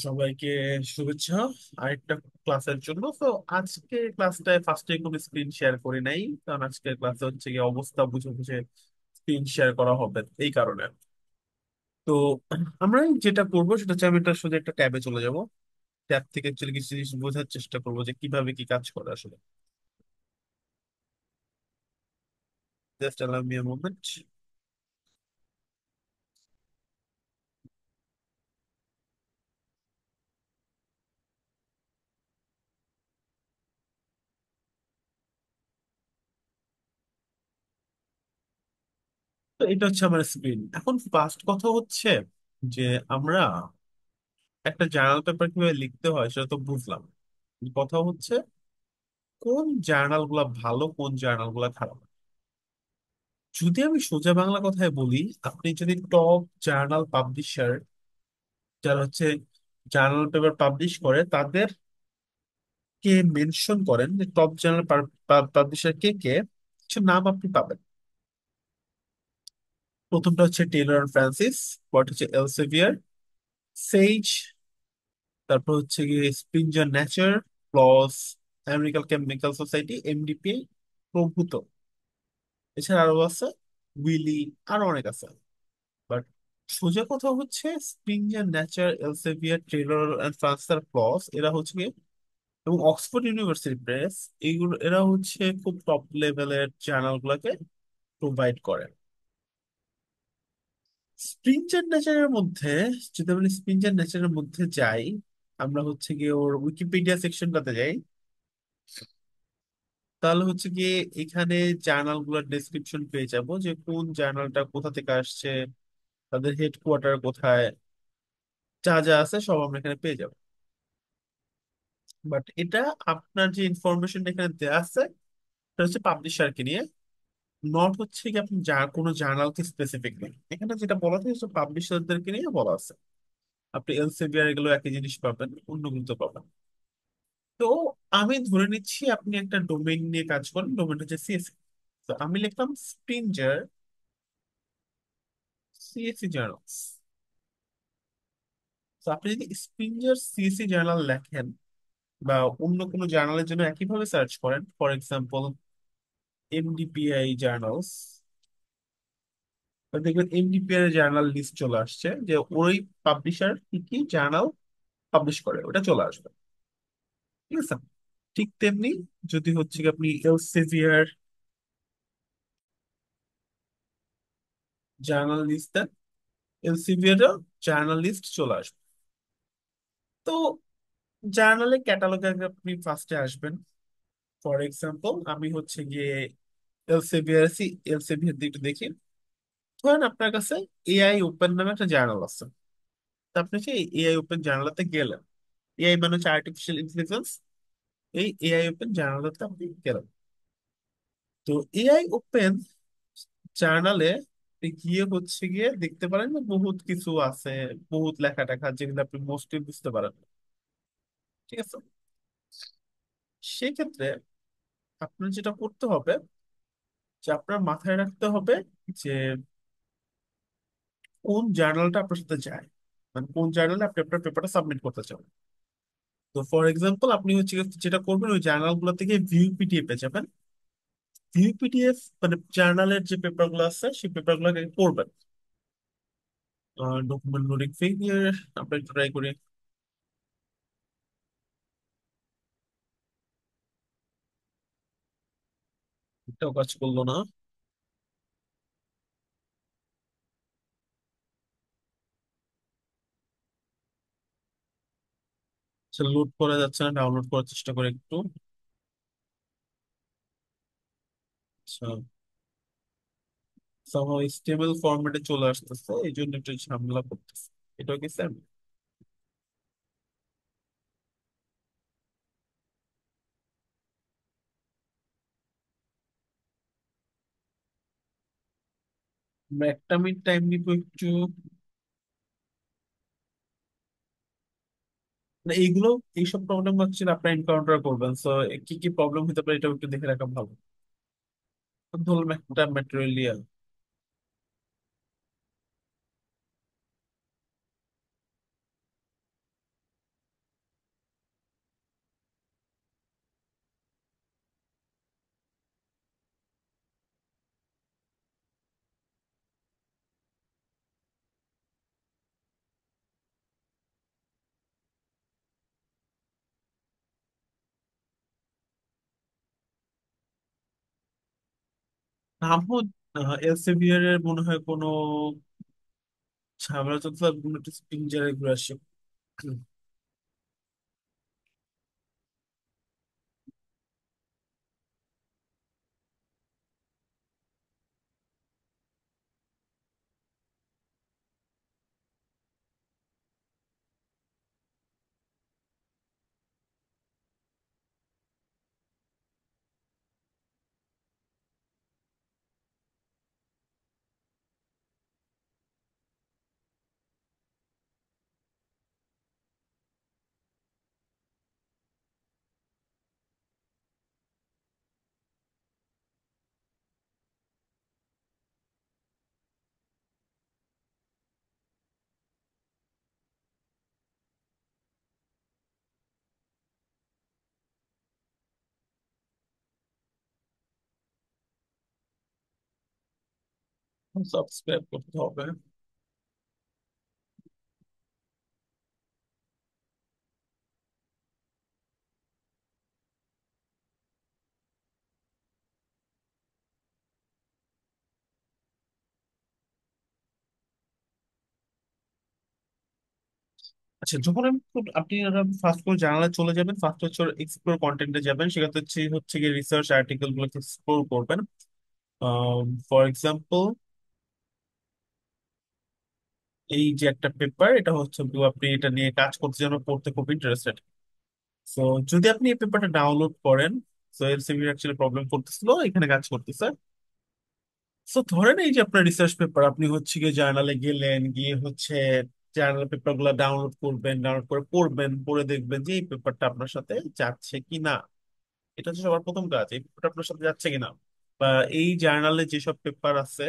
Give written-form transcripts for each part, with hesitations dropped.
সবাইকে শুভেচ্ছা আরেকটা ক্লাসের জন্য। তো আজকে ক্লাসটায় ফার্স্টে কোনো স্ক্রিন শেয়ার করি নাই, কারণ আজকের ক্লাসে হচ্ছে গিয়ে অবস্থা বুঝে বুঝে স্ক্রিন শেয়ার করা হবে এই কারণে। তো আমরা যেটা করবো সেটা হচ্ছে আমি একটা সোজা একটা ট্যাবে চলে যাব। ট্যাব থেকে অ্যাকচুয়ালি কিছু জিনিস বোঝার চেষ্টা করবো যে কিভাবে কি কাজ করে আসলে। Just allow me a moment. তো এটা হচ্ছে আমার স্ক্রিন। এখন ফার্স্ট কথা হচ্ছে যে আমরা একটা জার্নাল পেপার কিভাবে লিখতে হয় সেটা তো বুঝলাম। কথা হচ্ছে কোন জার্নাল গুলা ভালো, কোন জার্নাল গুলা খারাপ। যদি আমি সোজা বাংলা কথায় বলি, আপনি যদি টপ জার্নাল পাবলিশার যারা হচ্ছে জার্নাল পেপার পাবলিশ করে তাদের কে মেনশন করেন যে টপ জার্নাল পাবলিশার কে কে, কিছু নাম আপনি পাবেন। প্রথমটা হচ্ছে টেইলর অ্যান্ড ফ্রান্সিস, পরটা হচ্ছে এলসেভিয়ার, সেইজ, তারপর হচ্ছে গিয়ে Springer nature, plus American chemical society, MDP প্রভূত। এছাড়া আরো আছে উইলি, আরো অনেক আছে। বাট সোজা কথা হচ্ছে Springer Nature, Elsevier, Taylor and Francis ক্লস এরা হচ্ছে গিয়ে, এবং অক্সফোর্ড ইউনিভার্সিটি প্রেস, এইগুলো এরা হচ্ছে খুব টপ লেভেলের জার্নাল গুলাকে প্রোভাইড করে। স্প্রিঞ্জার নেচারের মধ্যে, যদি আমরা স্প্রিঞ্জার নেচারের মধ্যে যাই, আমরা হচ্ছে গিয়ে ওর উইকিপিডিয়া সেকশনটাতে যাই, তাহলে হচ্ছে গিয়ে এখানে জার্নাল গুলোর ডেসক্রিপশন পেয়ে যাবো যে কোন জার্নালটা কোথা থেকে আসছে, তাদের হেডকোয়ার্টার কোথায়, যা যা আছে সব আমরা এখানে পেয়ে যাবো। বাট এটা আপনার যে ইনফরমেশন এখানে দেওয়া আছে সেটা হচ্ছে পাবলিশারকে নিয়ে, নট হচ্ছে কি আপনি যা কোনো জার্নালকে স্পেসিফিক নেই। এখানে যেটা বলা থাকে পাবলিশারদেরকে নিয়ে বলা আছে। আপনি এলসেভিয়ার এগুলো একই জিনিস পাবেন, অন্যগুলো তো পাবেন। তো আমি ধরে নিচ্ছি আপনি একটা ডোমেইন নিয়ে কাজ করেন, ডোমেইন হচ্ছে সিএসসি। তো আমি লিখলাম স্প্রিঞ্জার সিএসসি জার্নালস। তো আপনি যদি স্প্রিঞ্জার সিএসসি জার্নাল লেখেন বা অন্য কোনো জার্নালের জন্য একইভাবে সার্চ করেন, ফর এক্সাম্পল এমডিপিআই জার্নালস, দেখবেন এমডিপিআর এর জার্নাল লিস্ট চলে আসছে যে ওই পাবলিশার কি কি জার্নাল পাবলিশ করে, ওটা চলে আসবে। ঠিক আছে। ঠিক তেমনি যদি হচ্ছে কি আপনি এলসেভিয়ার জার্নাল লিস্ট দেন, এলসেভিয়ার জার্নাল লিস্ট চলে আসবে। তো জার্নালের ক্যাটালগে আপনি ফার্স্টে আসবেন। ফর এক্সাম্পল আমি হচ্ছে গিয়ে এলসেভিয়ার এলসেভিয়ার দিকটা দেখি। ধরেন আপনার কাছে এআই ওপেন নামে একটা জার্নাল আছে। তো আপনি সেই এআই ওপেন জার্নালতে গেলেন। এআই মানে হচ্ছে আর্টিফিশিয়াল ইন্টেলিজেন্স। এই এআই ওপেন জার্নালতে আপনি গেলেন। তো এআই ওপেন জার্নালে গিয়ে হচ্ছে গিয়ে দেখতে পারেন যে বহুত কিছু আছে, বহুত লেখা টেখা যেগুলো আপনি মোস্টলি বুঝতে পারেন না। ঠিক আছে। সেক্ষেত্রে আপনার যেটা করতে হবে যে আপনার মাথায় রাখতে হবে যে কোন জার্নালটা আপনার সাথে যায়, মানে কোন জার্নালে আপনি আপনার পেপারটা সাবমিট করতে চান। তো ফর এক্সাম্পল আপনি হচ্ছে গিয়ে যেটা করবেন ওই জার্নাল গুলো থেকে ভিউ পিডিএফ এ যাবেন। ভিউ পিডিএফ মানে জার্নালের যে পেপার গুলো আছে সেই পেপার গুলোকে পড়বেন। ডকুমেন্ট লোডিং ফেলিয়ার, আমরা একটু ট্রাই করি। এটাও কাজ করলো না। লোড করা যাচ্ছে না, ডাউনলোড করার চেষ্টা করে একটু। আচ্ছা, সামহাও স্টেবল ফরম্যাটে চলে আসতেছে, এই জন্য একটু ঝামেলা করতেছে। এটাও কি স্যাম? আমরা একটা মিনিট টাইম নিব একটু। না, এইগুলো এইসব প্রবলেম হচ্ছে আপনার এনকাউন্টার করবেন, সো কি কি প্রবলেম হতে পারে এটা একটু দেখে রাখা ভালো। ধরুন একটা ম্যাটেরিয়াল, নামও এলসেভিয়ার এর মনে হয় কোনো ঝামেলা তো কোনো একটা স্প্রিং ঘুরে আসে। সাবস্ক্রাইব করতে হবে। আচ্ছা, যখন আপনি ফার্স্ট করে জার্নালে চলে যাবেন, ফার্স্ট হচ্ছে এক্সপ্লোর কন্টেন্টে যাবেন, সেখানে হচ্ছে হচ্ছে গিয়ে রিসার্চ আর্টিকেল গুলো এক্সপ্লোর করবেন। ফর এক্সাম্পল, এই যে একটা পেপার, এটা হচ্ছে আপনি এটা নিয়ে কাজ করতে যেন পড়তে খুব ইন্টারেস্টেড। তো যদি আপনি এই পেপারটা ডাউনলোড করেন, তো এলসেভিয়ার অ্যাকচুয়ালি প্রবলেম করতেছিল, এখানে কাজ করতেছে। সো ধরেন এই যে আপনার রিসার্চ পেপার, আপনি হচ্ছে গিয়ে জার্নালে গেলেন, গিয়ে হচ্ছে জার্নাল পেপার গুলো ডাউনলোড করবেন, ডাউনলোড করে পড়বেন, পড়ে দেখবেন যে এই পেপারটা আপনার সাথে যাচ্ছে কি না। এটা হচ্ছে সবার প্রথম কাজ, এই পেপারটা আপনার সাথে যাচ্ছে কিনা। বা এই জার্নালে যেসব পেপার আছে,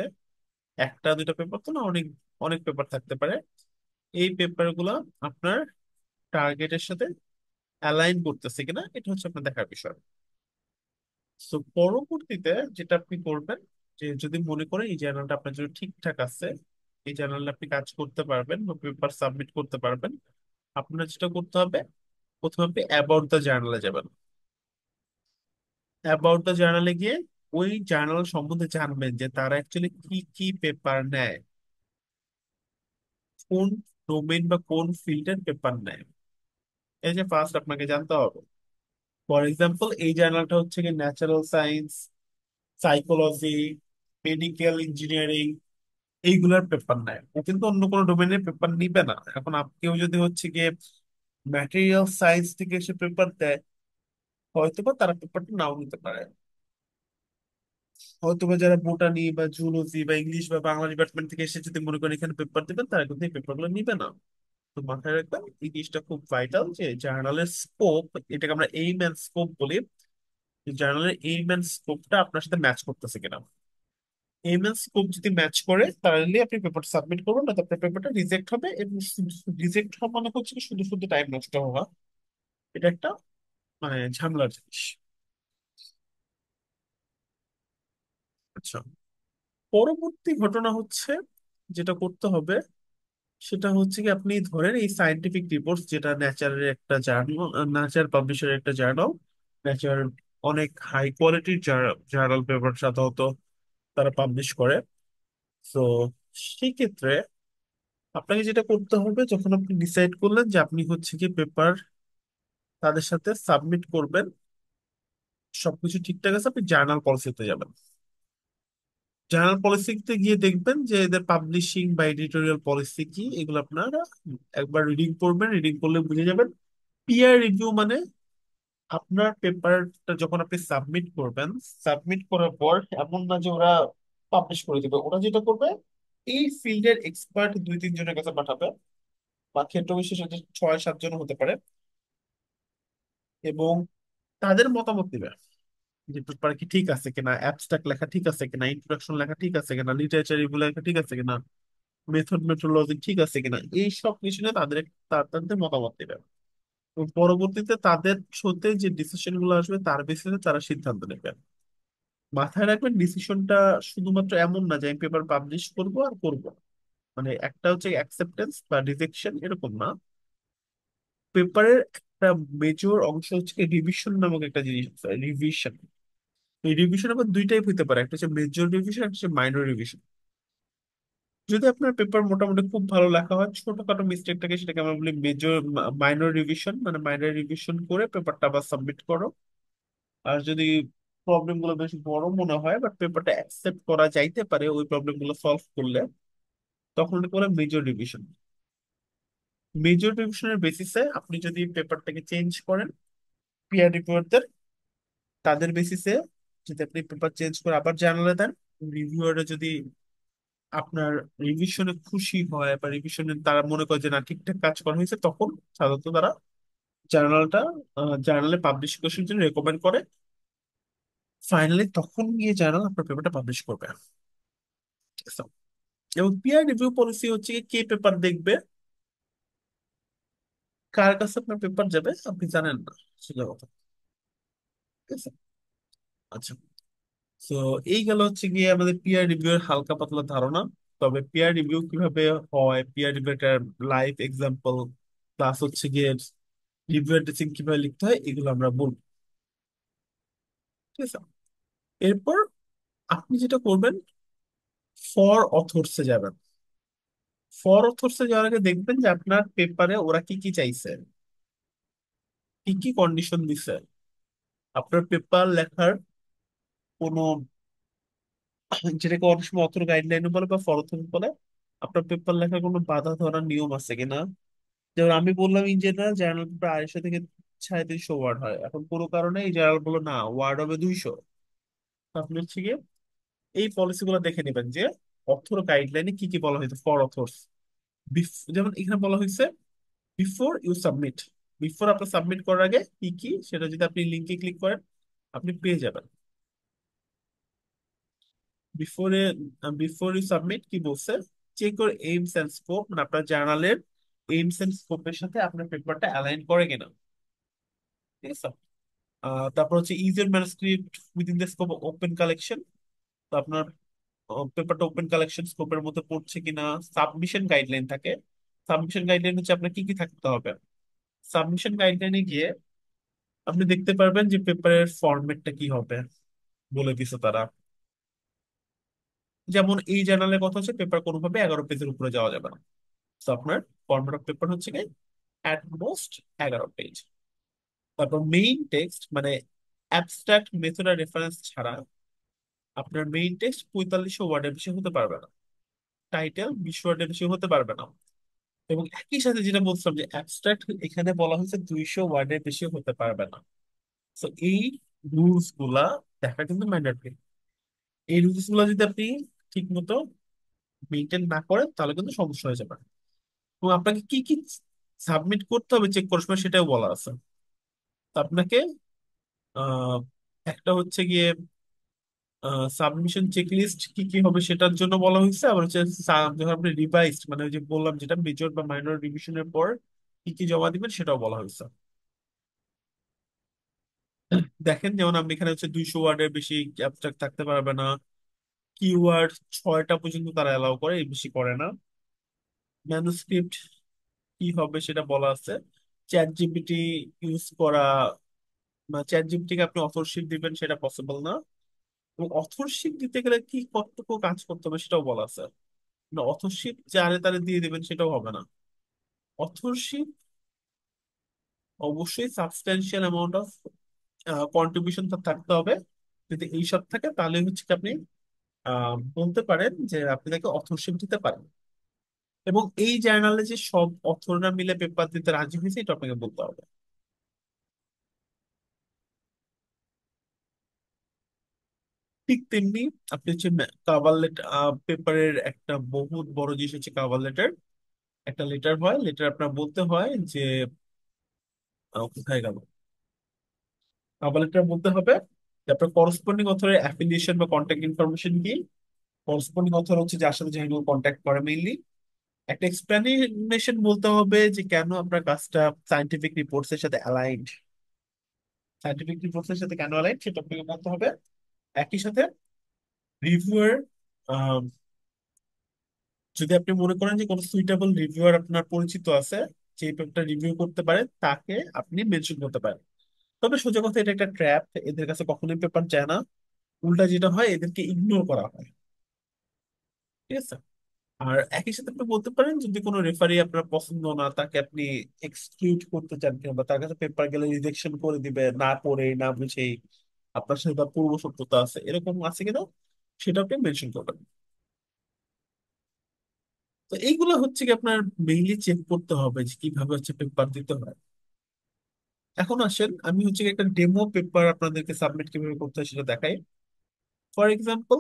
একটা দুইটা পেপার তো না, অনেক অনেক পেপার থাকতে পারে, এই পেপার গুলা আপনার টার্গেটের সাথে অ্যালাইন করতেছে কিনা, এটা হচ্ছে আপনার দেখার বিষয়। তো পরবর্তীতে যেটা আপনি করবেন, যে যদি মনে করেন এই জার্নালটা আপনার জন্য ঠিকঠাক আছে, এই জার্নালে আপনি কাজ করতে পারবেন বা পেপার সাবমিট করতে পারবেন, আপনার যেটা করতে হবে, প্রথমে আপনি অ্যাবাউট দ্য জার্নালে যাবেন। অ্যাবাউট দ্য জার্নালে গিয়ে ওই জার্নাল সম্বন্ধে জানবেন যে তারা অ্যাকচুয়ালি কি কি পেপার নেয়, কোন ডোমেইন বা কোন ফিল্ডের পেপার নেয়। এই যে ফার্স্ট আপনাকে জানতে হবে। ফর এক্সাম্পল, এই জার্নালটা হচ্ছে কি natural science, psychology, medical engineering, এইগুলার পেপার নেয়, ও কিন্তু অন্য কোনো ডোমেনের পেপার নিবে না। এখন কেউ যদি হচ্ছে গিয়ে ম্যাটেরিয়াল সায়েন্স থেকে এসে পেপার দেয়, হয়তোবা তারা পেপারটা নাও নিতে পারে। হয়তোবা যারা বোটানি বা জুলজি বা ইংলিশ বা বাংলা ডিপার্টমেন্ট থেকে এসে যদি মনে করেন এখানে পেপার দিবেন, তারা কিন্তু এই পেপারগুলো নিবে না। তো মাথায় রাখবেন এই জিনিসটা খুব ভাইটাল, যে জার্নালের স্কোপ, এটাকে আমরা এইম এন্ড স্কোপ বলি, জার্নালের এইম এন্ড স্কোপটা আপনার সাথে ম্যাচ করতেছে কিনা। এইম এন্ড স্কোপ যদি ম্যাচ করে, তাহলে আপনি পেপার সাবমিট করবেন, না তো আপনার পেপারটা রিজেক্ট হবে। এবং রিজেক্ট হওয়া মানে হচ্ছে কি শুধু শুধু টাইম নষ্ট হওয়া। এটা একটা মানে ঝামেলার জিনিস। আচ্ছা, পরবর্তী ঘটনা হচ্ছে, যেটা করতে হবে সেটা হচ্ছে কি, আপনি ধরেন এই সায়েন্টিফিক রিপোর্টস, যেটা নেচারের একটা জার্নাল, নেচার পাবলিশের একটা জার্নাল, নেচার অনেক হাই কোয়ালিটির জার্নাল পেপার সাধারণত তারা পাবলিশ করে। তো সেই ক্ষেত্রে আপনাকে যেটা করতে হবে, যখন আপনি ডিসাইড করলেন যে আপনি হচ্ছে কি পেপার তাদের সাথে সাবমিট করবেন, সবকিছু ঠিকঠাক আছে, আপনি জার্নাল পলিসিতে যাবেন। জার্নাল পলিসিতে গিয়ে দেখবেন যে এদের পাবলিশিং বা এডিটোরিয়াল পলিসি কি, এগুলো আপনারা একবার রিডিং করবেন। রিডিং করলে বুঝে যাবেন। পিয়ার রিভিউ মানে আপনার পেপারটা যখন আপনি সাবমিট করবেন, সাবমিট করার পর এমন না যে ওরা পাবলিশ করে দিবে, ওরা যেটা করবে, এই ফিল্ডের এক্সপার্ট দুই তিন জনের কাছে পাঠাবে, বা ক্ষেত্র বিশেষে যে ছয় সাত জন হতে পারে, এবং তাদের মতামত দিবে যে পেপার কি ঠিক আছে কিনা, অ্যাবস্ট্রাক্ট লেখা ঠিক আছে কিনা, ইন্ট্রোডাকশন লেখা ঠিক আছে কিনা, লিটারেচার রিভিউ লেখা ঠিক আছে কিনা, মেথড মেট্রোলজি ঠিক আছে কিনা, এই সব কিছু নিয়ে তাদের মতামত দিবে। এবং পরবর্তীতে তাদের সাথে যে ডিসিশন গুলো আসবে, তার বেসিসে তারা সিদ্ধান্ত নেবে। মাথায় রাখবেন ডিসিশনটা শুধুমাত্র এমন না যে আমি পেপার পাবলিশ করব আর করব, মানে একটা হচ্ছে অ্যাকসেপ্টেন্স বা রিজেকশন, এরকম না। পেপারের একটা মেজর অংশ হচ্ছে রিভিশন নামক একটা জিনিস আছে, রিভিশন। এই রিভিশন আবার দুই টাইপ হতে পারে, একটা হচ্ছে মেজর রিভিশন, একটা হচ্ছে মাইনর রিভিশন। যদি আপনার পেপার মোটামুটি খুব ভালো লেখা হয়, ছোটখাটো মিস্টেকটাকে সেটাকে আমরা বলি মেজর মাইনর রিভিশন, মানে মাইনর রিভিশন করে পেপারটা আবার সাবমিট করো। আর যদি প্রবলেম গুলো বেশ বড় মনে হয় বাট পেপারটা অ্যাকসেপ্ট করা যাইতে পারে ওই প্রবলেম গুলো সলভ করলে, তখন এটাকে বলে মেজর রিভিশন। মেজর রিভিশনের বেসিসে আপনি যদি পেপারটাকে চেঞ্জ করেন, পিয়ার রিভিউয়ারদের তাদের বেসিসে যদি আপনি পেপার চেঞ্জ করে আবার জার্নালে দেন, রিভিউয়াররা যদি আপনার রিভিশনে খুশি হয় বা রিভিশনে তারা মনে করে যে না ঠিকঠাক কাজ করা হয়েছে, তখন সাধারণত তারা জার্নালটা জার্নালে পাবলিশ করার জন্য রেকমেন্ড করে। ফাইনালি তখন গিয়ে জার্নাল আপনার পেপারটা পাবলিশ করবে। ঠিক আছে? এবং পিয়ার রিভিউ পলিসি হচ্ছে কি, কে পেপার দেখবে, কার কাছে আপনার পেপার যাবে আপনি জানেন না, সেটা কথা। ঠিক আছে? আচ্ছা, তো এই গেল হচ্ছে গিয়ে আমাদের পিয়ার রিভিউ এর হালকা পাতলা ধারণা। তবে পিয়ার রিভিউ কিভাবে হয়, পিয়ার রিভিউ একটা লাইভ এক্সাম্পল, প্লাস হচ্ছে গিয়ে রিভিউ ড্রেসিং কিভাবে লিখতে হয়, এগুলো আমরা বলবো। ঠিক আছে? এরপর আপনি যেটা করবেন, ফর অথর্সে যাবেন। ফর অথর্সে যাওয়ার আগে দেখবেন যে আপনার পেপারে ওরা কি কি চাইছে, কি কি কন্ডিশন দিছে। আপনার পেপার লেখার কোনো, যেটাকে অনেক সময় অথর গাইডলাইন বলে বা ফর অথর বলে, আপনার পেপার লেখার কোনো বাধা ধরার নিয়ম আছে কিনা। যেমন আমি বললাম ইন জেনারেল জার্নাল পেপার 250 থেকে 350 ওয়ার্ড হয়, এখন কোনো কারণে এই জার্নাল বললো না ওয়ার্ড হবে 200। আপনি হচ্ছে গিয়ে এই পলিসি গুলো দেখে নেবেন যে অথর গাইডলাইনে কি কি বলা হয়েছে ফর অথর্স। যেমন এখানে বলা হয়েছে বিফোর ইউ সাবমিট, বিফোর আপনার সাবমিট করার আগে কি কি, সেটা যদি আপনি লিঙ্কে ক্লিক করেন আপনি পেয়ে যাবেন। বিফোর বিফোর ইউ সাবমিট কি বলছে, check your aims and scope, মানে আপনার জার্নালের এইমস এন্ড স্কোপের সাথে আপনার পেপারটা অ্যালাইন করে কিনা। ঠিক আছে? তারপর হচ্ছে is your manuscript within the scope of open collection, তো আপনার পেপারটা ওপেন কালেকশন স্কোপের মধ্যে পড়ছে কিনা। সাবমিশন গাইডলাইন থাকে, সাবমিশন গাইডলাইন হচ্ছে আপনার কি কি থাকতে হবে। সাবমিশন গাইডলাইনে গিয়ে আপনি দেখতে পারবেন যে পেপারের ফরম্যাটটা কি হবে, বলে দিছে তারা। যেমন এই জার্নালের কথা হচ্ছে পেপার কোনোভাবে 11 পেজের উপরে যাওয়া যাবে না। তো আপনার ফরম্যাট অফ পেপার হচ্ছে কি অ্যাট মোস্ট 11 পেজ। তারপর মেইন টেক্সট মানে অ্যাবস্ট্রাক্ট মেথড আর রেফারেন্স ছাড়া আপনার মেইন টেক্সট 4500 ওয়ার্ডের বেশি হতে পারবে না, টাইটেল 20 ওয়ার্ডের বেশি হতে পারবে না। এবং একই সাথে যেটা বলছিলাম যে অ্যাবস্ট্রাক্ট এখানে বলা হয়েছে 200 ওয়ার্ডের বেশি হতে পারবে না। তো এই রুলস গুলা দেখা কিন্তু ম্যান্ডেটরি। এই রুলস গুলা যদি আপনি ঠিক মতো মেনটেন না করেন তাহলে কিন্তু সমস্যা হয়ে যাবে। এবং আপনাকে কি কি সাবমিট করতে হবে চেক করার সময় সেটাও বলা আছে। তো আপনাকে আহ একটা হচ্ছে গিয়ে সাবমিশন চেকলিস্ট কি কি হবে সেটার জন্য বলা হয়েছে, আবার হচ্ছে যখন আপনি রিভাইসড মানে ওই যে বললাম যেটা মেজর বা মাইনর রিভিশনের পর কি কি জমা দিবেন সেটাও বলা হয়েছে। দেখেন যেমন আপনি এখানে হচ্ছে 200 ওয়ার্ডের বেশি অ্যাবস্ট্রাক্ট থাকতে পারবে না, কিওয়ার্ড 6টা পর্যন্ত তারা অ্যালাউ করে, এর বেশি করে না। ম্যানুস্ক্রিপ্ট কি হবে সেটা বলা আছে। চ্যাট জিপিটি ইউজ করা, চ্যাট জিপিটিকে আপনি অথরশিপ দিবেন সেটা পসিবল না। এবং অথরশিপ দিতে গেলে কি কতটুকু কাজ করতে হবে সেটাও বলা আছে। না অথরশিপ যারে তারে দিয়ে দিবেন সেটাও হবে না। অথরশিপ অবশ্যই সাবস্ট্যান্সিয়াল অ্যামাউন্ট অফ কন্ট্রিবিউশন থাকতে হবে। যদি এইসব থাকে তাহলে হচ্ছে কি আপনি বলতে পারেন যে আপনি তাকে অথরশিপ দিতে পারেন। এবং এই জার্নালে যে সব অথররা মিলে পেপার দিতে রাজি হয়েছে এটা আপনাকে বলতে হবে। ঠিক তেমনি আপনি হচ্ছে কাভার লেটার, পেপারের একটা বহুত বড় জিনিস হচ্ছে কাভার লেটার। একটা লেটার হয়, লেটার আপনার বলতে হয় যে কোথায় গেল, কাভার লেটার বলতে হবে যে আপনার করসপন্ডিং অথরের অ্যাফিলিয়েশন বা কন্ট্যাক্ট ইনফরমেশন কি। করসপন্ডিং অথর হচ্ছে যার সাথে জার্নাল কন্ট্যাক্ট করে মেইনলি। একটা এক্সপ্লেনেশন বলতে হবে যে কেন আপনার কাজটা সাইন্টিফিক রিপোর্টস এর সাথে অ্যালাইনড, সাইন্টিফিক রিপোর্টস এর সাথে কেন অ্যালাইনড সেটা আপনাকে বলতে হবে। একই সাথে রিভিউয়ার, যদি আপনি মনে করেন যে কোনো সুইটেবল রিভিউয়ার আপনার পরিচিত আছে যে পেপারটা রিভিউ করতে পারে, তাকে আপনি মেনশন করতে পারেন। তবে সোজা কথা এটা একটা ট্র্যাপ, এদের কাছে কখনোই পেপার যায় না। উল্টা যেটা হয় এদেরকে ইগনোর করা হয়। ঠিক আছে। আর একই সাথে আপনি বলতে পারেন যদি কোনো রেফারি আপনার পছন্দ না, তাকে আপনি এক্সক্লুড করতে চান কিনা, বা তার কাছে পেপার গেলে রিজেকশন করে দিবে না পড়ে না বুঝেই, আপনার সাথে তার পূর্ব শত্রুতা আছে এরকম আছে কিনা, সেটা আপনি মেনশন করবেন। তো এইগুলো হচ্ছে কি আপনার মেইনলি চেক করতে হবে যে কিভাবে হচ্ছে পেপার দিতে হয়। এখন আসেন আমি হচ্ছে কি একটা ডেমো পেপার আপনাদেরকে সাবমিট কিভাবে করতে হয় সেটা দেখাই। ফর এক্সাম্পল,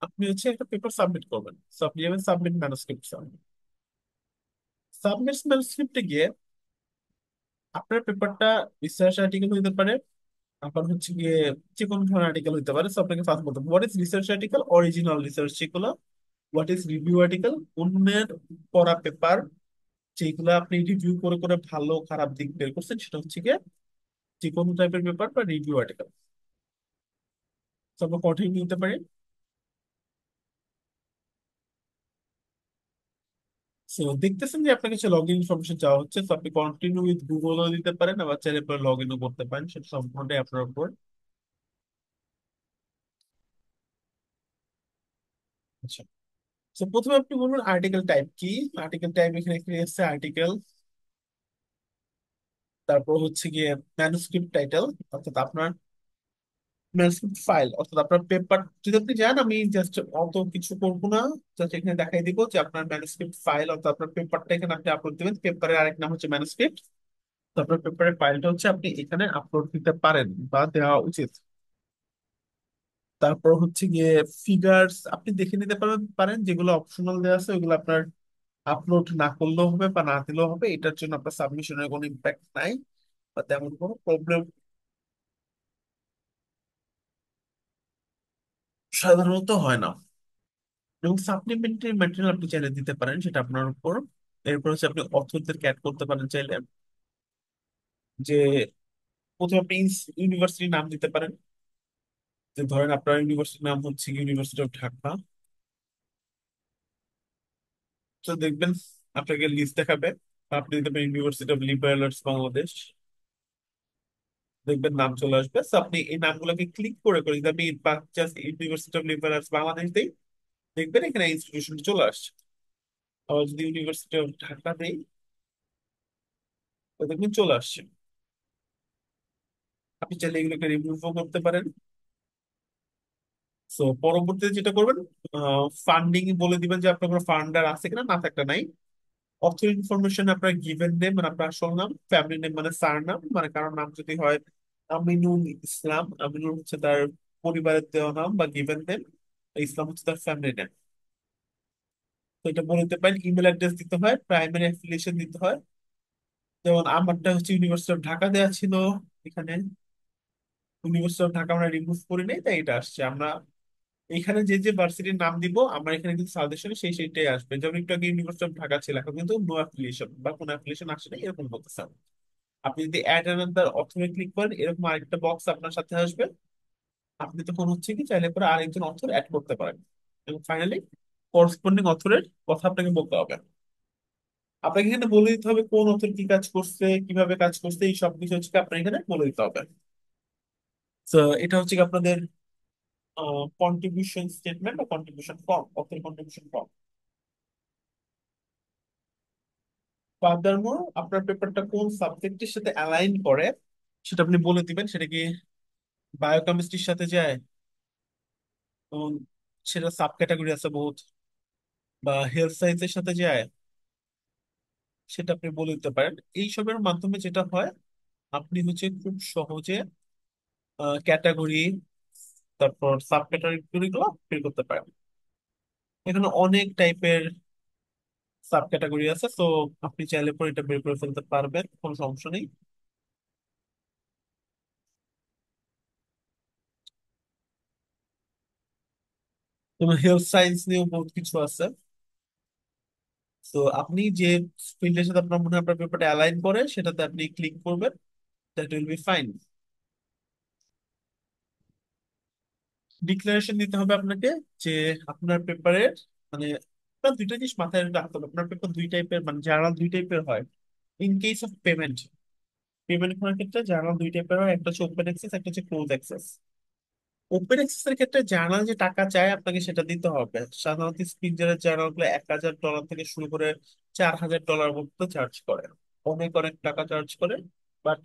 আপনি হচ্ছে একটা পেপার সাবমিট করবেন, তো আপনি যাবেন সাবমিট ম্যানুস্ক্রিপ্ট। সাবমিট ম্যানুস্ক্রিপ্টে গিয়ে আপনার পেপারটা রিসার্চ আর্টিকেল হইতে পারে, আবার হচ্ছে গিয়ে যে কোনো ধরনের আর্টিকেল হইতে পারে। সো আপনাকে ফার্স্ট বলতে হবে what is research article, original research যেগুলো, হোয়াট ইজ রিভিউ আর্টিকেল, অন্যের পড়া পেপার যেগুলো আপনি রিভিউ করে করে ভালো খারাপ দিক বের করছেন, সেটা হচ্ছে গিয়ে যে কোনো টাইপের পেপার বা রিভিউ আর্টিকেল। তো আমরা কন্টিনিউ নিতে পারি। সো দেখতেছেন যে আপনার কাছে লগ ইন ইনফরমেশন চাওয়া হচ্ছে, তো আপনি কন্টিনিউ উইথ গুগলও দিতে পারেন, আবার চাইলে পরে লগ ইনও করতে পারেন, সেটা সম্পূর্ণটাই আপনার উপর। আচ্ছা, তো প্রথমে আপনি বলবেন আর্টিকেল টাইপ কি। আর্টিকেল টাইপ এখানে কি এসেছে, আর্টিকেল। তারপর হচ্ছে গিয়ে ম্যানুস্ক্রিপ্ট টাইটেল, অর্থাৎ আপনার ম্যানুস্ক্রিপ্ট ফাইল, অর্থাৎ আপনার পেপার। যদি আপনি যান, আমি জাস্ট অত কিছু করবো না, জাস্ট এখানে দেখাই দিব যে আপনার ম্যানুস্ক্রিপ্ট ফাইল, অর্থাৎ আপনার পেপারটা এখানে আপনি আপলোড দিবেন। পেপারের আরেক নাম হচ্ছে ম্যানুস্ক্রিপ্ট। তো আপনার পেপারের ফাইলটা হচ্ছে আপনি এখানে আপলোড দিতে পারেন বা দেওয়া উচিত। তারপর হচ্ছে গিয়ে ফিগারস আপনি দেখে নিতে পারেন পারেন যেগুলো অপশনাল দেওয়া আছে ওগুলো আপনার আপলোড না করলেও হবে বা না দিলেও হবে, এটার জন্য আপনার সাবমিশনের কোনো ইম্প্যাক্ট নাই বা তেমন কোনো প্রবলেম সাধারণত হয় না। এবং সাপ্লিমেন্টারি ম্যাটেরিয়াল আপনি চাইলে দিতে পারেন, সেটা আপনার উপর। এরপর হচ্ছে আপনি অথরদেরকে অ্যাড করতে পারেন চাইলে, যে প্রথমে আপনি ইউনিভার্সিটির নাম দিতে পারেন। যে ধরেন আপনার ইউনিভার্সিটির নাম হচ্ছে ইউনিভার্সিটি অফ ঢাকা। তো দেখবেন আপনাকে লিস্ট দেখাবে, আপনি দিতে পারেন university of liberal arts Bangladesh. দেখবেন নাম চলে আসবে। তো আপনি এই নামগুলোকে ক্লিক করে করে যদি আমি just university of liberal arts Bangladesh দিই, দেখবেন এখানে ইনস্টিটিউশন চলে আসছে। আবার যদি ইউনিভার্সিটি অফ ঢাকা দিই, তো দেখবেন চলে আসছে। আপনি চাইলে এগুলোকে রিমুভও করতে পারেন। তো পরবর্তীতে যেটা করবেন, ফান্ডিং বলে দিবেন যে আপনার কোনো ফান্ডার আছে কিনা, না থাকলে নাই। অথর ইনফরমেশন আপনার গিভেন নেম মানে আপনার আসল নাম, ফ্যামিলি নেম মানে স্যার নাম, মানে কারোর নাম যদি হয় আমিনুল ইসলাম, আমিনুল হচ্ছে তার পরিবারের দেওয়া নাম বা গিভেন নেম, ইসলাম হচ্ছে তার ফ্যামিলি নেম। তো এটা বলে দিতে পারেন। ইমেল অ্যাড্রেস দিতে হয়, প্রাইমারি অ্যাফিলিয়েশন দিতে হয়। যেমন আমারটা হচ্ছে ইউনিভার্সিটি অফ ঢাকা দেওয়া ছিল এখানে, ইউনিভার্সিটি অফ ঢাকা আমরা রিমুভ করি নাই তাই এটা আসছে। আমরা এখানে যে যে ভার্সিটির নাম দিব আমার এখানে কিন্তু সাজেশনে সেই সেইটাই আসবে। যেমন একটু আগে ইউনিভার্সিটি অফ ঢাকা ছিল, এখন কিন্তু নো অ্যাফিলিয়েশন বা কোনো অ্যাফিলিয়েশন আসে না এরকম বলতেছে। আপনি যদি অ্যাড অ্যানাদার অথরে ক্লিক করেন, এরকম আরেকটা বক্স আপনার সাথে আসবে। আপনি তখন হচ্ছে কি চাইলে পরে আরেকজন অথর অ্যাড করতে পারেন। এবং ফাইনালি করসপন্ডিং অথরের কথা আপনাকে বলতে হবে। আপনাকে এখানে বলে দিতে হবে কোন অথর কি কাজ করছে, কিভাবে কাজ করছে, এই সব কিছু হচ্ছে কি আপনার এখানে বলে দিতে হবে। তো এটা হচ্ছে কি আপনাদের কন্ট্রিবিউশন স্টেটমেন্ট বা contribution form, author contribution form. ফার্দারমোর আপনার পেপারটা কোন সাবজেক্টের সাথে অ্যালাইন করে সেটা আপনি বলে দিবেন। সেটা কি বায়োকেমিস্ট্রির সাথে যায়, এবং সেটা সাব ক্যাটাগরি আছে বহুত, বা হেলথ সায়েন্সের সাথে যায়, সেটা আপনি বলে দিতে পারেন। এইসবের মাধ্যমে যেটা হয়, আপনি হচ্ছে খুব সহজে ক্যাটাগরি, তারপর সাব ক্যাটাগরি গুলো বের করতে পারেন। এখানে অনেক টাইপের সাব ক্যাটাগরি আছে, তো আপনি চাইলে পরে এটা বের করে ফেলতে পারবেন, কোনো সমস্যা নেই। যেমন হেলথ সায়েন্স নিয়েও বহুত কিছু আছে। তো আপনি যে ফিল্ডের সাথে আপনার মনে হয় আপনার পেপারটা অ্যালাইন করে সেটাতে আপনি ক্লিক করবেন, that will be fine. Declaration দিতে হবে আপনাকে যে আপনার পেপারের মানে আপনার দুইটা জিনিস মাথায় রাখতে হবে। আপনার পেপার দুই টাইপের, মানে জার্নাল দুই টাইপের হয়। ইন কেস অফ পেমেন্ট করার ক্ষেত্রে জার্নাল দুই টাইপের হয়, একটা হচ্ছে ওপেন অ্যাক্সেস, একটা হচ্ছে ক্লোজ অ্যাক্সেস। ওপেন অ্যাক্সেস এর ক্ষেত্রে জার্নাল যে টাকা চায় আপনাকে সেটা দিতে হবে। সাধারণত স্পিনজারের জার্নাল গুলো $1,000 থেকে শুরু করে $4,000 পর্যন্ত চার্জ করে, অনেক অনেক টাকা চার্জ করে। বাট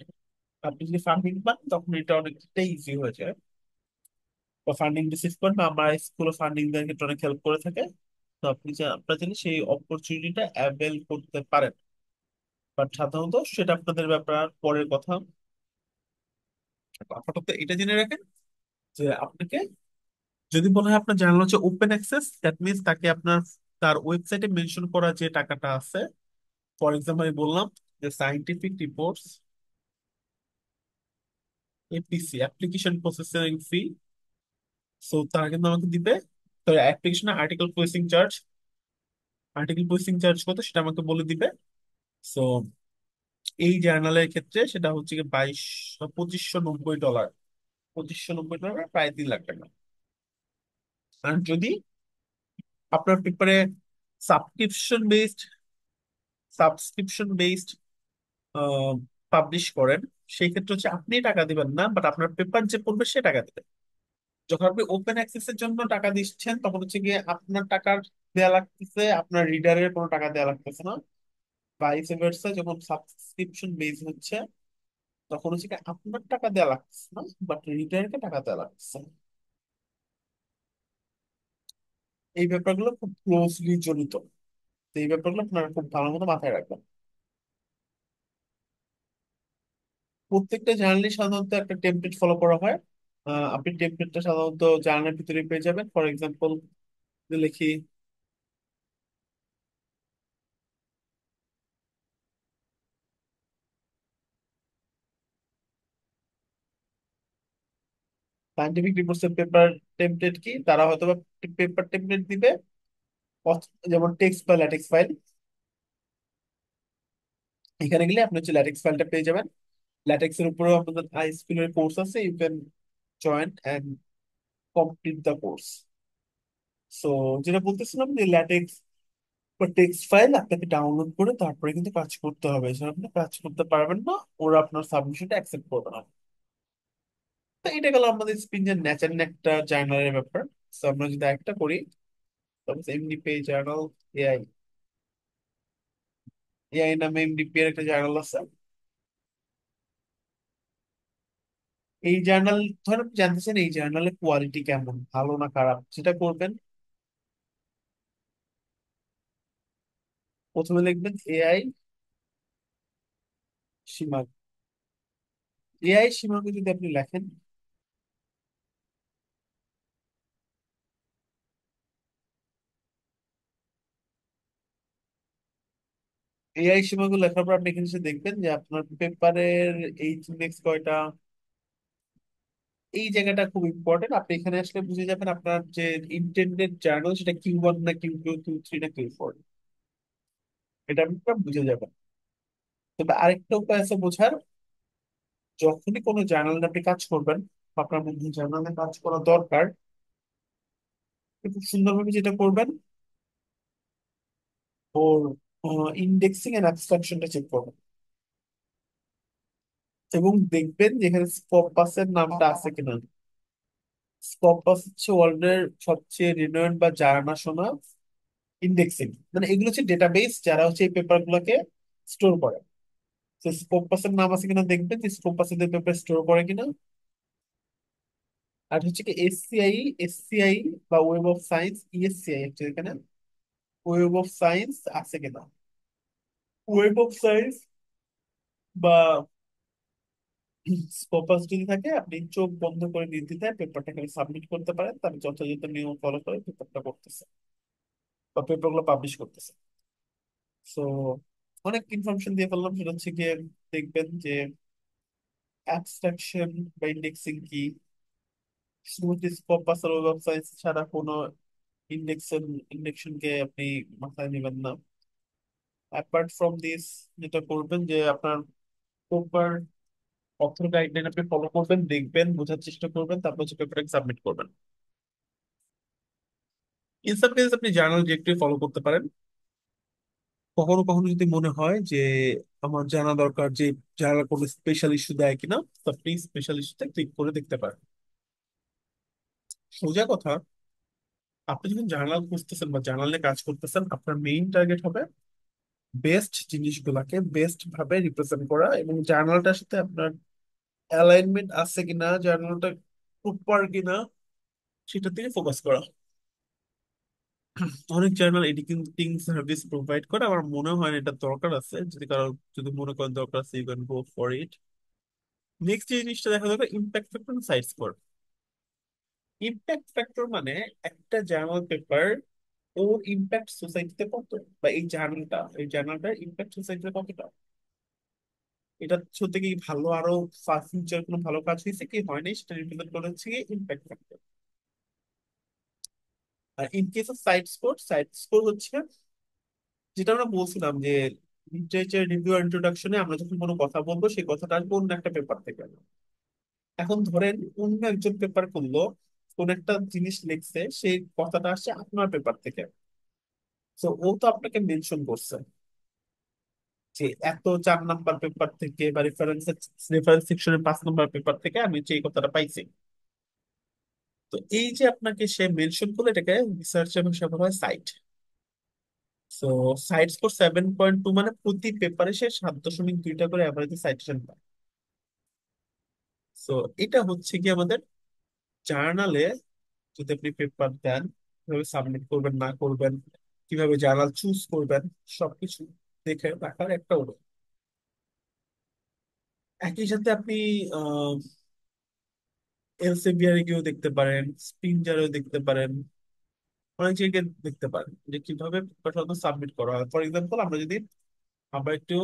আপনি যদি ফান্ডিং পান তখন এটা অনেকটা ইজি হয়ে যায়, বা ফান্ডিং রিসিভ করেন, বা আমার স্কুলে ফান্ডিং দেওয়ার ক্ষেত্রে অনেক হেল্প করে থাকে। তো আপনি আপনার জন্য সেই অপরচুনিটিটা অ্যাভেল করতে পারেন। বাট সাধারণত সেটা আপনাদের ব্যাপার, পরের কথা। আপাতত এটা জেনে রাখেন যে আপনাকে যদি বলা হয় আপনার জানানো হচ্ছে ওপেন অ্যাক্সেস, দ্যাট মিনস তাকে আপনার তার ওয়েবসাইটে মেনশন করা যে টাকাটা আছে, ফর এক্সাম্পল আমি বললাম যে scientific reports, APC, application processing fee, so তারা কিন্তু আমাকে দিবে। তো application article placing charge, article placing charge কত সেটা আমাকে বলে দিবে। সো এই জার্নালের ক্ষেত্রে সেটা হচ্ছে কি 2590 ডলার, 2590 ডলার, প্রায় 3 লাখ টাকা। আর যদি আপনার পেপারে subscription based subscription based publish করেন, সেই ক্ষেত্রে হচ্ছে আপনি টাকা দিবেন না, বাট আপনার পেপার যে পড়বে সে টাকা দিবে। যখন আপনি ওপেন অ্যাক্সেস এর জন্য টাকা দিচ্ছেন তখন হচ্ছে গিয়ে আপনার টাকা দেয়া লাগতেছে, আপনার রিডারের কোনো টাকা দেয়া লাগতেছে না। ভাইস ভার্সা, যখন সাবস্ক্রিপশন বেস হচ্ছে তখন হচ্ছে কি আপনার টাকা দেয়া লাগতেছে না, বাট রিডারকে টাকা দেয়া লাগতেছে। এই ব্যাপারগুলো খুব ক্লোজলি জড়িত। তো এই ব্যাপারগুলো আপনারা খুব ভালো মতো মাথায় রাখবেন। প্রত্যেকটা জার্নালি সাধারণত একটা টেমপ্লেট ফলো করা হয়। আপনি টেমপ্লেটটা সাধারণত জার্নালের ভিতরে পেয়ে যাবেন। ফর এক্সাম্পল লিখি সায়েন্টিফিক রিপোর্টস এর পেপার টেমপ্লেট কি, তারা হয়তো পেপার টেমপ্লেট দিবে, যেমন টেক্সট বা ল্যাটেক্স ফাইল। এখানে গেলে আপনি হচ্ছে ল্যাটেক্স ফাইলটা পেয়ে যাবেন। ল্যাটেক্স এর উপরেও আমাদের আইএসপিএল এর কোর্স আছে, you can join and complete the course. So যেটা বলতেছিলাম যে ল্যাটেক্স বা টেক্সট ফাইল আপনাকে ডাউনলোড করে তারপরে কিন্তু কাজ করতে হবে, এছাড়া আপনি কাজ করতে পারবেন না, ওরা আপনার সাবমিশনটা অ্যাকসেপ্ট করবে না। তো এটা গেল আমাদের স্পিনের ন্যাচারাল একটা জার্নালের ব্যাপার। তো আমরা যদি একটা করি, তারপর এমনি পেজ জার্নাল, এআই, এআই নামে এমডিপি এর একটা জার্নাল আছে। এই জার্নাল, ধরেন আপনি জানতে চান এই জার্নালের কোয়ালিটি কেমন, ভালো না খারাপ, সেটা করবেন। প্রথমে লিখবেন এআই সীমা। এআই সীমাকে যদি আপনি লেখেন, এআই সীমাকে লেখার পর আপনি এখানে এসে দেখবেন যে আপনার পেপারের এইচ ইন্ডেক্স কয়টা। এই জায়গাটা খুব ইম্পর্টেন্ট, আপনি এখানে আসলে বুঝে যাবেন আপনার যে ইন্টেন্ডেড জার্নাল সেটা Q1 না Q2, Q3 না Q4, এটা আপনি পুরো বুঝে যাবেন। তবে আরেকটা উপায় আছে বোঝার, যখনই কোনো জার্নালে আপনি কাজ করবেন, বা আপনার মধ্যে জার্নালে কাজ করা দরকার, আপনি খুব সুন্দরভাবে যেটা করবেন, ওর ইন্ডেক্সিং এন্ড অ্যাবস্ট্রাকশনটা চেক করবেন, এবং দেখবেন যেখানে স্কোপাসের নামটা আছে কিনা। স্কোপাস হচ্ছে ওয়ার্ল্ডের সবচেয়ে রিনোয়েন্ড বা জানাশোনা ইন্ডেক্সিং, মানে এগুলো হচ্ছে ডেটাবেস যারা হচ্ছে এই পেপার গুলোকে স্টোর করে। তো স্কোপাসের নাম আছে কিনা দেখবেন যে স্কোপাস এদের পেপার স্টোর করে কিনা। আর হচ্ছে কি এসসিআই, এসসিআই বা ওয়েব অফ সায়েন্স, ইএসসিআই হচ্ছে এখানে ওয়েব অফ সায়েন্স আছে কিনা। ওয়েব অফ সায়েন্স বা স্কোপাস যদি থাকে, আপনি চোখ বন্ধ করে নির্দ্বিধায় পেপারটা খালি সাবমিট করতে পারেন, তার যথাযথ নিয়ম ফলো করে পেপারটা করতেছে বা পেপারগুলো পাবলিশ করতেছে। সো অনেক ইনফরমেশন দিয়ে ফেললাম, সেটা হচ্ছে গিয়ে দেখবেন যে অ্যাবস্ট্রাকশন বা ইন্ডেক্সিং কি, শুধুমাত্র স্কোপাস আর ওয়েব অফ সায়েন্স ছাড়া কোনো ইন্ডেক্সন ইন্ডেকশনকে আপনি মাথায় নেবেন না। অ্যাপার্ট ফ্রম দিস, যেটা করবেন যে আপনার প্রপার অথর গাইডলাইন আপনি ফলো করবেন, দেখবেন, বোঝার চেষ্টা করবেন, তারপর হচ্ছে পেপারটাকে সাবমিট করবেন। ইন সাম কেসেস আপনি জার্নাল ডিরেক্টরি ফলো করতে পারেন। কখনো কখনো যদি মনে হয় যে আমার জানা দরকার যে জার্নাল কোনো স্পেশাল ইস্যু দেয় কিনা, তো আপনি স্পেশাল ইস্যুতে ক্লিক করে দেখতে পারেন। সোজা কথা, আপনি যখন জার্নাল খুঁজতেছেন বা জার্নালে কাজ করতেছেন, আপনার মেইন টার্গেট হবে বেস্ট জিনিসগুলাকে বেস্ট ভাবে রিপ্রেজেন্ট করা, এবং জার্নালটার সাথে আপনার অ্যালাইনমেন্ট আছে কিনা, জার্নালটা প্রপার কিনা, সেটার দিকে ফোকাস করা। অনেক জার্নাল এডিটিং সার্ভিস প্রোভাইড করে, আমার মনে হয় না এটা দরকার আছে। যদি কারো, যদি মনে করেন দরকার আছে, you can go for it. Next যে জিনিসটা দেখা দরকার, impact factor cite score. Impact factor মানে একটা জার্নাল পেপার, ওর ইম্প্যাক্ট সোসাইটিতে কত, বা এই জার্নালটার ইম্প্যাক্ট সোসাইটিতে কতটা। এটা সত্যি কি ভালো, আরো ফিউচার কোনো ভালো কাজ হয়েছে কি হয়নি, সেটা রিপ্রেজেন্ট করে হচ্ছে ইম্প্যাক্ট ফ্যাক্টর। আর in case of cite score হচ্ছে যেটা আমরা বলছিলাম যে লিটারেচার রিভিউ ইন্ট্রোডাকশনে আমরা যখন কোনো কথা বলবো, সেই কথাটা আসবে অন্য একটা পেপার থেকে। এখন ধরেন অন্য একজন পেপার করলো, কোন একটা জিনিস লিখছে, সেই কথাটা আসছে আপনার পেপার থেকে। তো ও তো আপনাকে মেনশন করছে যে এত 4 নাম্বার পেপার থেকে, বা রেফারেন্স সেকশনের 5 নাম্বার পেপার থেকে আমি যে এই কথাটা পাইছি। তো এই যে আপনাকে সে মেনশন করলো, এটাকে রিসার্চের ভাষা বলা হয় সাইট। তো সাইট স্কোর 7.2, মানে প্রতি পেপারে সে 7.2টা করে অ্যাভারেজ সাইটেশন পায়। তো এটা হচ্ছে কি আমাদের জার্নালে, যদি আপনি পেপার দেন, কিভাবে সাবমিট করবেন না করবেন, কিভাবে জার্নাল চুজ করবেন, সবকিছু দেখে রাখার একটা উপায়। একই সাথে আপনি এলসেভিয়ারে গিয়েও দেখতে পারেন, স্প্রিঞ্জারেও দেখতে পারেন, অনেক জায়গায় দেখতে পারেন যে কিভাবে পেপার সাবমিট করা হয়। ফর এক্সাম্পল, আমরা একটু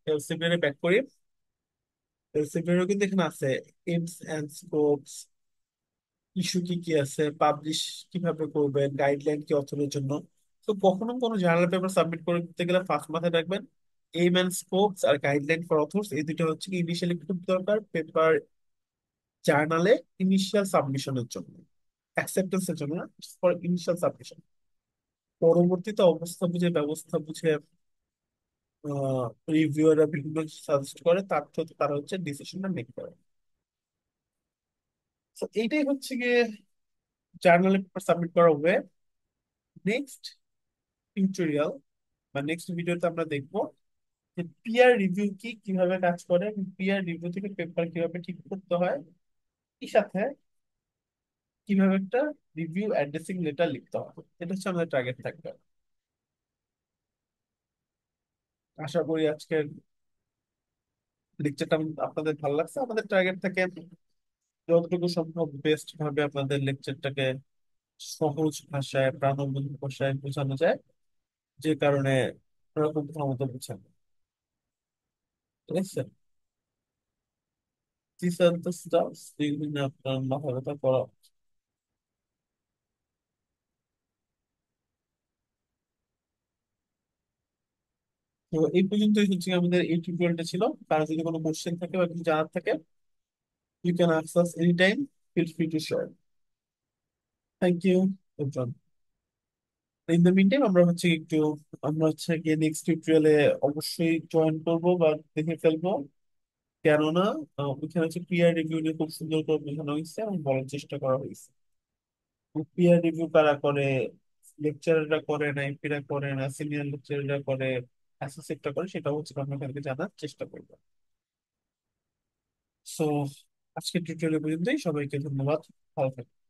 এলসেভিয়ারে ব্যাক করি। এলসেভিয়ারও কিন্তু এখানে আছে এইমস এন্ড স্কোপস, ইস্যু কি কি আছে, পাবলিশ কিভাবে করবেন, গাইডলাইন কি অথরের জন্য। তো কখনো কোনো জার্নাল পেপার সাবমিট করতে গেলে ফার্স্ট মাথায় রাখবেন এইম এন্ড স্কোপস আর গাইডলাইন ফর অথর্স, এই দুটো হচ্ছে কি ইনিশিয়ালি খুব দরকার পেপার জার্নালে, ইনিশিয়াল সাবমিশনের জন্য, অ্যাকসেপ্টেন্সের জন্য না, ফর ইনিশিয়াল সাবমিশন। পরবর্তীতে অবস্থা বুঝে ব্যবস্থা বুঝে রিভিউয়াররা বিভিন্ন সাজেস্ট করে, তার থ্রুতে তারা হচ্ছে ডিসিশনটা মেক করে। তো এইটাই হচ্ছে গিয়ে জার্নালে পেপার সাবমিট করা ওয়ে। নেক্সট টিউটোরিয়াল বা নেক্সট ভিডিওতে আমরা দেখবো যে পিয়ার রিভিউ কি, কিভাবে কাজ করে, পিয়ার রিভিউ থেকে পেপার কিভাবে ঠিক করতে হয়, এই সাথে কিভাবে একটা রিভিউ অ্যাড্রেসিং লেটার লিখতে হবে। এটা হচ্ছে আমাদের টার্গেট থাকবে। আশা করি আজকের লেকচারটা আপনাদের ভালো লাগছে। আমাদের টার্গেট থাকে যতটুকু সম্ভব বেস্ট ভাবে আপনাদের লেকচারটাকে সহজ ভাষায়, প্রাণবন্ত ভাষায় বোঝানো যায়, যে কারণে আপনারা খুব ক্ষমতা বুঝেন। ঠিক আছে, These are the stuff যেগুলো আপনার মাথা ব্যথা করা। তো এই পর্যন্তই হচ্ছে আমাদের এই টিউটোরিয়ালটা ছিল। কারো যদি কোনো কোশ্চেন থাকে বা কিছু জানার থাকে, you can ask us any time, feel free to share. Thank you. In the mean time আমরা হচ্ছে গিয়ে নেক্সট টিউটোরিয়ালে অবশ্যই জয়েন করবো বা দেখে ফেলবো। কেননা ওইখানে হচ্ছে পিয়ার রিভিউ নিয়ে খুব সুন্দর করে বোঝানো হয়েছে এবং বলার চেষ্টা করা হয়েছে। পিয়ার রিভিউ কারা করে, লেকচারাররা করে না, এমপিরা করে না, সিনিয়র লেকচারাররা করে, অ্যাসোসিয়েটরা করে, সেটা হচ্ছে আমরা এখানে জানার চেষ্টা করবো। সো আজকের টিউটোরিয়াল পর্যন্তই, সবাইকে ধন্যবাদ। ভালো থাকবেন।